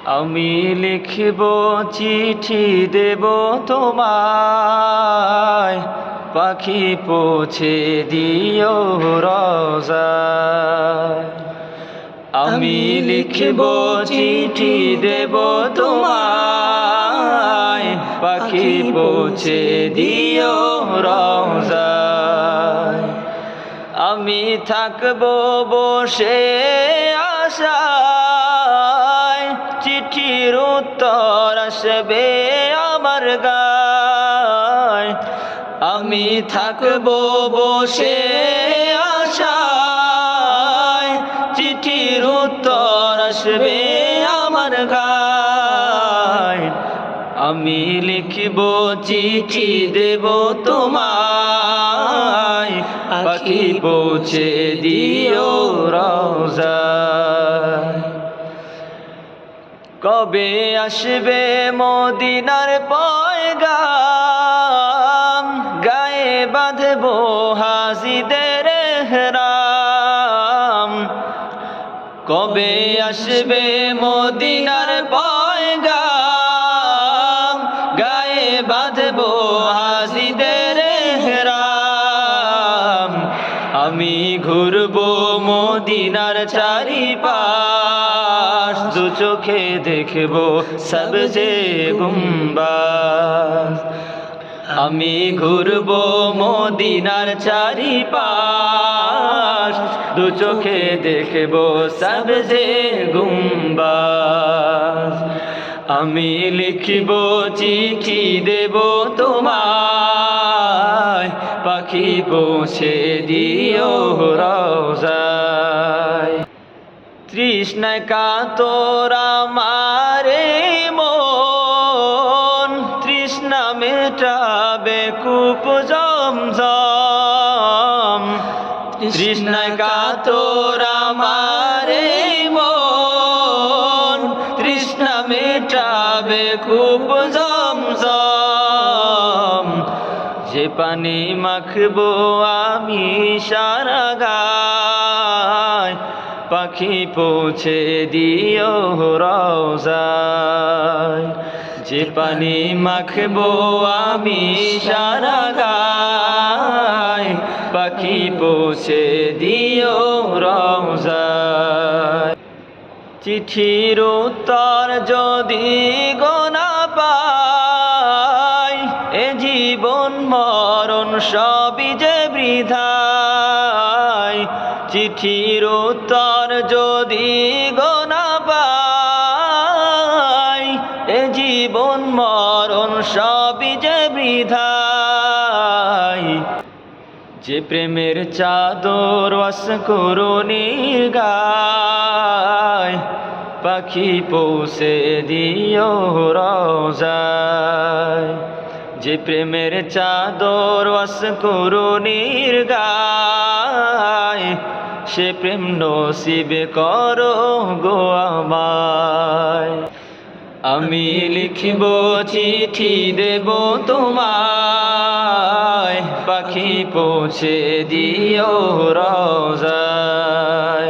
আমি লিখব চিঠি দেব তোমায়, পাখি পৌঁছে দিও রওজায়। আমি লিখব চিঠি দেব তোমায়, পাখি পৌঁছে দিও রওজায়। আমি থাকবো বসে আশায়, চিঠির উত্তর আসবে আমার গায়। আমি থাকবো বসে আশায়, চিঠির উত্তর আসবে আমার গায়। আমি লিখব চিঠি দেব তোমায়, পাখি পৌঁছে দিও রওজায়। কবে আসবে মদিনার পয়গাম, গায়ে বাঁধবো হাজিদের ইহরাম। কবে আসবে মদিনার পয়গাম, গায়ে বাঁধবো হাজিদের ইহরাম। আমি ঘুরবো মদিনার চারিপাশ, দু চোখে দেখবো সবজে গুম্বাদ। আমি ঘুরবো মদিনার চারিপাশ, দু চোখে দেখবো সবজে গুম্বাদ। আমি লিখব চিঠি দেব তোমায়, পাখি পৌঁছে দিও রওজায়। তৃষ্ণায় কাতর আমার মন, তৃষ্ণা মেটাবে কূপ জমজম। তৃষ্ণায় কাতর আমার মন, তৃষ্ণা মেটাবে কূপ জমজম। যে পানি মাখবো আমি সারা গায়, পাখি পৌঁছে দিও রওজায়। যে পানি মাখবো আমি সারা গায়, পাখি পৌঁছে দিও রওজায়। চিঠির উত্তর যদি গোনা পাই, এ জীবন মরণ সবই যে বৃথায়। চিঠির উত্তর যদি গোনা পাই, এ জীবন মরণ সবই যে বৃথায়। যে প্রেমের চাদর অস্করুণীর গায়, পাখি পৌঁছে দিও রওজায়। যে প্রেমের চাদর অস্করুণীর গায়, সে প্রেম নসিব করো গো আমায়। আমি লিখব চিঠি দেব তোমায়, পাখি পৌঁছে দিও রওজায়।